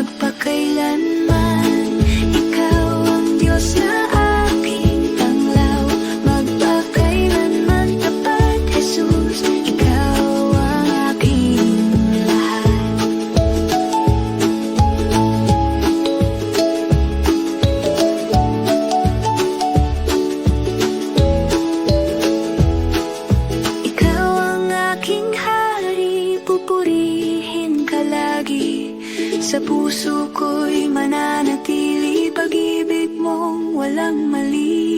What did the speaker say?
magpakailanman. Ikaw ang Diyos na aking tanglaw, magpakailanman tapat, Jesus. Ikaw ang aking lahat. Ikaw ang aking hari, pupurihin ka lagi. Sa puso ko'y mananatili pag-ibig mong walang mali.